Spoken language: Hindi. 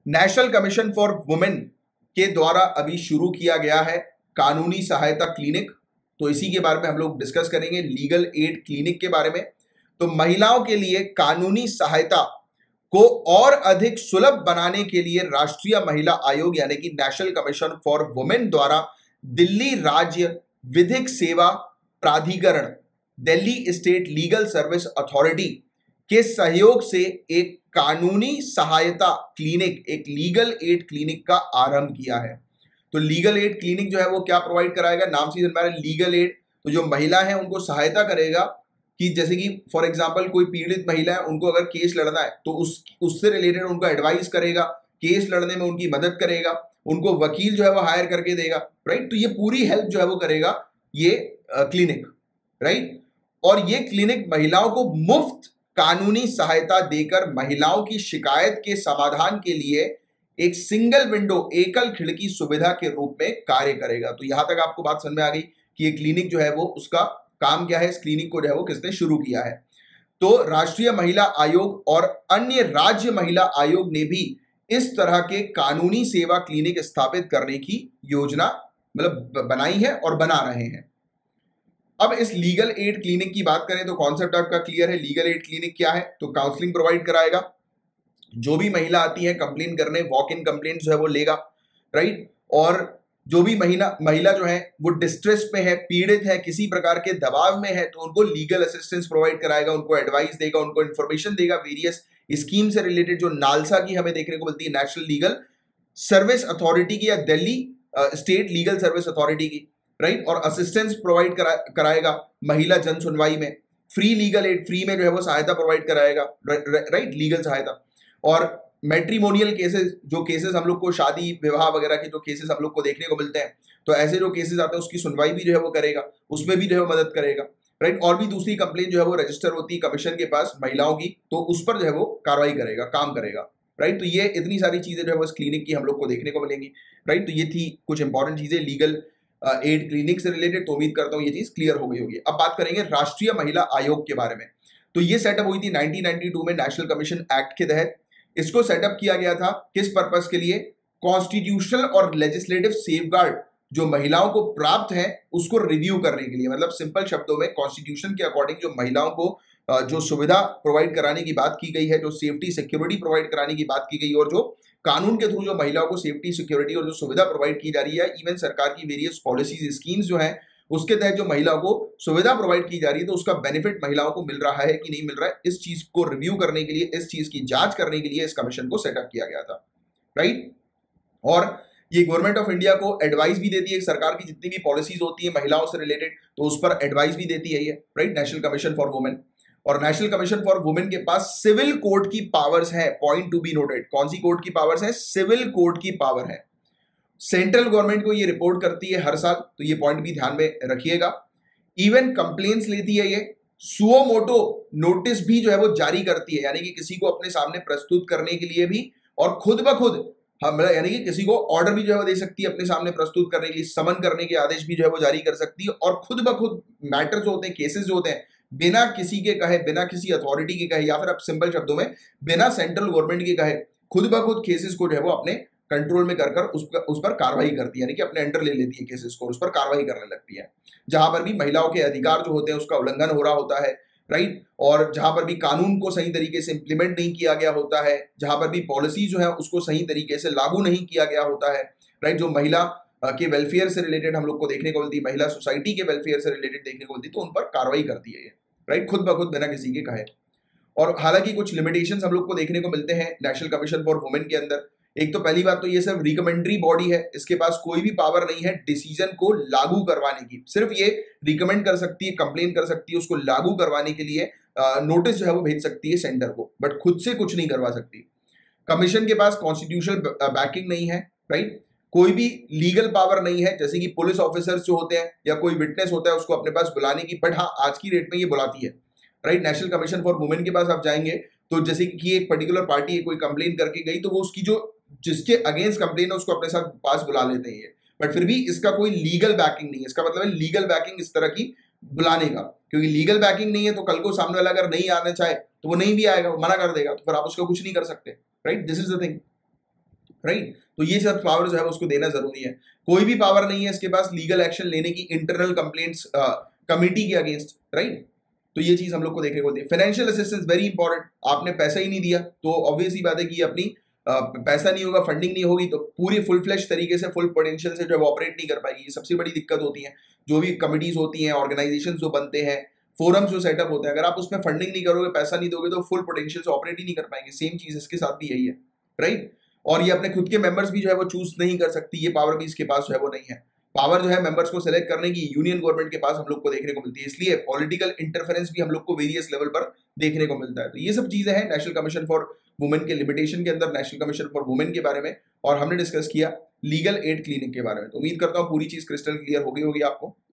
नेशनल कमीशन फॉर वुमेन के द्वारा अभी शुरू किया गया है कानूनी सहायता क्लिनिक। तो इसी के बारे में हम लोग डिस्कस करेंगे, लीगल एड क्लिनिक के बारे में। तो महिलाओं के लिए कानूनी सहायता को और अधिक सुलभ बनाने के लिए राष्ट्रीय महिला आयोग यानी कि नेशनल कमीशन फॉर वुमेन द्वारा दिल्ली राज्य विधिक सेवा प्राधिकरण, Delhi state legal service authority के सहयोग से एक कानूनी सहायता क्लिनिक, एक लीगल एड क्लिनिक का आरंभ किया है। तो लीगल एड क्लिनिक जो है वो क्या प्रोवाइड कराएगा, नाम से हमारे लीगल एड, तो जो महिला है उनको सहायता करेगा कि जैसे कि फॉर एग्जांपल कोई पीड़ित महिला है, उनको अगर केस लड़ना है तो उससे रिलेटेड उनको एडवाइस करेगा, केस लड़ने में उनकी मदद करेगा, उनको वकील जो है वो हायर करके देगा, राइट। तो ये पूरी हेल्प जो है वो करेगा ये क्लिनिक, राइट। और ये क्लिनिक महिलाओं को मुफ्त कानूनी सहायता देकर महिलाओं की शिकायत के समाधान के लिए एक सिंगल विंडो, एकल खिड़की सुविधा के रूप में कार्य करेगा। तो यहां तक आपको बात समझ में आ गई कि ये क्लिनिक जो है वो उसका काम क्या है, इस क्लिनिक को जो है वो किसने शुरू किया है। तो राष्ट्रीय महिला आयोग और अन्य राज्य महिला आयोग ने भी इस तरह के कानूनी सेवा क्लिनिक स्थापित करने की योजना मतलब बनाई है और बना रहे हैं। अब इस लीगल एड क्लिनिक की बात करें तो कॉन्सेप्ट आपका क्लियर है। लीगल एड क्लिनिक क्या है, तो काउंसलिंग प्रोवाइड कराएगा, जो भी महिला आती है कंप्लेन करने, वॉक इन कंप्लेंट जो है वो लेगा, राइट। और जो भी महिला जो है वो डिस्ट्रेस पे है, पीड़ित है, किसी प्रकार के दबाव में है, तो उनको लीगल असिस्टेंस प्रोवाइड कराएगा, उनको एडवाइस देगा, उनको इन्फॉर्मेशन देगा वेरियस स्कीम से रिलेटेड, जो नालसा की हमें देखने को मिलती है, नेशनल लीगल सर्विस अथॉरिटी की या Delhi state legal service authority की, राइट। और असिस्टेंस प्रोवाइड कराएगा महिला जन सुनवाई में, फ्री लीगल एड, फ्री में जो है वो सहायता प्रोवाइड कराएगा, राइट, लीगल सहायता। और मैट्रिमोनियल केसेस, जो केसेस हम लोग को शादी विवाह वगैरह के जो केसेस हम लोग को देखने को मिलते हैं, तो ऐसे जो केसेस आते हैं उसकी सुनवाई भी जो है वो करेगा, उसमें भी जो है मदद करेगा, राइट। और भी दूसरी कंप्लेन जो है वो रजिस्टर होती है कमीशन के पास महिलाओं की, तो उस पर जो है वो कार्रवाई करेगा, काम करेगा, राइट। तो ये इतनी सारी चीजें जो है वो इस क्लिनिक की हम लोग को देखने को मिलेंगी, राइट। तो ये थी कुछ इंपॉर्टेंट चीजें लीगल एड क्लिनिक से रिलेटेड। तो उम्मीद करता हूँ ये चीज क्लियर हो गई होगी। अब बात करेंगे राष्ट्रीय महिला आयोग के बारे में। तो ये सेटअप हुई थी 1992 में नेशनल कमीशन एक्ट के तहत। इसको सेटअप किया गया था किस पर्पस के लिए, कॉन्स्टिट्यूशनल और लेजिस्लेटिव सेफगार्ड जो महिलाओं को प्राप्त है उसको रिव्यू करने के लिए। मतलब सिंपल शब्दों में कॉन्स्टिट्यूशन के अकॉर्डिंग जो महिलाओं को जो सुविधा प्रोवाइड कराने की बात की गई है, जो सेफ्टी सिक्योरिटी प्रोवाइड कराने की बात की गई, और जो कानून के थ्रू जो महिलाओं को सेफ्टी सिक्योरिटी और जो सुविधा प्रोवाइड की जा रही है, इवन सरकार की वेरियस पॉलिसीज स्कीम्स जो है उसके तहत जो महिलाओं को सुविधा प्रोवाइड की जा रही है, तो उसका बेनिफिट महिलाओं को मिल रहा है कि नहीं मिल रहा है, इस चीज को रिव्यू करने के लिए, इस चीज की जांच करने के लिए इस कमीशन को सेटअप किया गया था, राइट। और ये गवर्नमेंट ऑफ इंडिया को एडवाइस भी देती है, सरकार की जितनी भी पॉलिसीज होती है महिलाओं से रिलेटेड तो उस पर एडवाइस भी देती है ये, right, national commission for women. और नेशनल कमीशन फॉर वुमेन के पास सिविल कोर्ट की पावर्स है, पॉइंट टू बी नोटेड। कौन सी कोर्ट की पावर्स है, सिविल कोर्ट की पावर है। सेंट्रल गवर्नमेंट को ये रिपोर्ट करती है हर साल, तो ये पॉइंट भी ध्यान में रखिएगा। इवन कंप्लेंट्स लेती है ये, सुओ मोटो नोटिस भी जो है वो जारी करती है, यानी कि किसी को अपने सामने प्रस्तुत करने के लिए भी, और खुद ब खुद हम यानी कि किसी को ऑर्डर भी जो है वो दे सकती है अपने सामने प्रस्तुत करने के लिए, समन करने के आदेश भी जो है वो जारी कर सकती है। और खुद ब खुद मैटर जो होते हैं, केसेस जो होते हैं, बिना किसी के कहे, बिना किसी अथॉरिटी के कहे, या फिर अब सिंपल शब्दों में बिना सेंट्रल गवर्नमेंट के कहे, खुद ब खुद केसेस को जो है वो अपने कंट्रोल में कर उस पर कार्रवाई करती है, यानी कि अपने अंडर ले लेती है केसेस को, उस पर कार्रवाई करने लगती है। जहां पर भी महिलाओं के अधिकार जो होते हैं उसका उल्लंघन हो रहा होता है, राइट। और जहां पर भी कानून को सही तरीके से इंप्लीमेंट नहीं किया गया होता है, जहां पर भी पॉलिसी जो है उसको सही तरीके से लागू नहीं किया गया होता है, राइट, जो महिला के वेलफेयर से रिलेटेड हम लोग को देखने को मिलती है, महिला सोसाइटी के वेलफेयर से रिलेटेड देखने को मिलती है, तो उन पर कार्रवाई करती है ये, राइट, खुद ब खुद बिना किसी के कहे। और हालांकि कुछ लिमिटेशंस हम लोग को देखने को मिलते हैं नेशनल कमीशन फॉर वुमेन के अंदर। एक तो पहली बात तो ये सिर्फ रिकमेंडरी बॉडी है, इसके पास कोई भी पावर नहीं है डिसीजन को लागू करवाने की, सिर्फ ये रिकमेंड कर सकती है, कंप्लेन कर सकती है, उसको लागू करवाने के लिए नोटिस जो है वो भेज सकती है सेंटर को, बट खुद से कुछ नहीं करवा सकती। कमीशन के पास कॉन्स्टिट्यूशनल बैकिंग नहीं है, राइट, कोई भी लीगल पावर नहीं है, जैसे कि पुलिस ऑफिसर्स जो होते हैं या कोई विटनेस होता है उसको अपने पास बुलाने की, बट हाँ आज की डेट में ये बुलाती है, right. National commission for women के पास आप जाएंगे तो जैसे कि एक पर्टिकुलर पार्टी कोई कंप्लेन करके गई, तो वो उसकी जो जिसके अगेंस्ट कंप्लेन है उसको अपने साथ पास बुला लेते हैं, बट फिर भी इसका कोई लीगल बैकिंग नहीं है। इसका मतलब है लीगल बैकिंग इस तरह की बुलाने का, क्योंकि लीगल बैकिंग नहीं है तो कल को सामने वाला अगर नहीं आना चाहे तो वो नहीं भी आएगा, वो मना कर देगा, तो फिर आप उसका कुछ नहीं कर सकते, right, this is the thing. Right. तो ये सब पावर जो है उसको देना जरूरी है। कोई भी पावर नहीं है इसके पास लीगल एक्शन लेने की इंटरनल कंप्लेंट्स कमिटी के अगेंस्ट, राइट। तो ये चीज हम लोग को देखने को मिलती है। फाइनेंशियल असिस्टेंस वेरी इंपॉर्टेंट, आपने पैसा ही नहीं दिया तो ऑब्वियस ही बात है कि अपनी पैसा नहीं होगा, फंडिंग नहीं होगी तो पूरी फुल फ्लैश तरीके से, फुल पोटेंशियल से जो है ऑपरेट नहीं कर पाएगी। ये सबसे बड़ी दिक्कत होती है। जो भी कमिटीज होती हैं, ऑर्गेनाइजेशन जो बनते हैं, फोरम्स जो सेटअप होते हैं, अगर आप उसमें फंडिंग नहीं करोगे, पैसा नहीं दोगे तो फुल पोटेंशियल से ऑपरेट ही नहीं कर पाएंगे। सेम चीज इसके साथ भी यही है, राइट। और ये अपने खुद के मेंबर्स भी जो है वो चूज नहीं कर सकती, ये पावर भी इसके पास जो है वो नहीं है। पावर जो है मेंबर्स को सिलेक्ट करने की यूनियन गवर्नमेंट के पास हम लोग को देखने को मिलती है। इसलिए पॉलिटिकल इंटरफेरेंस भी हम लोग को वेरियस लेवल पर देखने को मिलता है। तो ये सब चीजें हैं नेशनल कमीशन फॉर वुमेन के लिमिटेशन के अंदर, नेशनल कमीशन फॉर वुमेन के बारे में, और हमने डिस्कस किया लीगल एड क्लिनिक के बारे में। तो उम्मीद करता हूँ पूरी चीज क्रिस्टल क्लियर हो गई होगी आपको।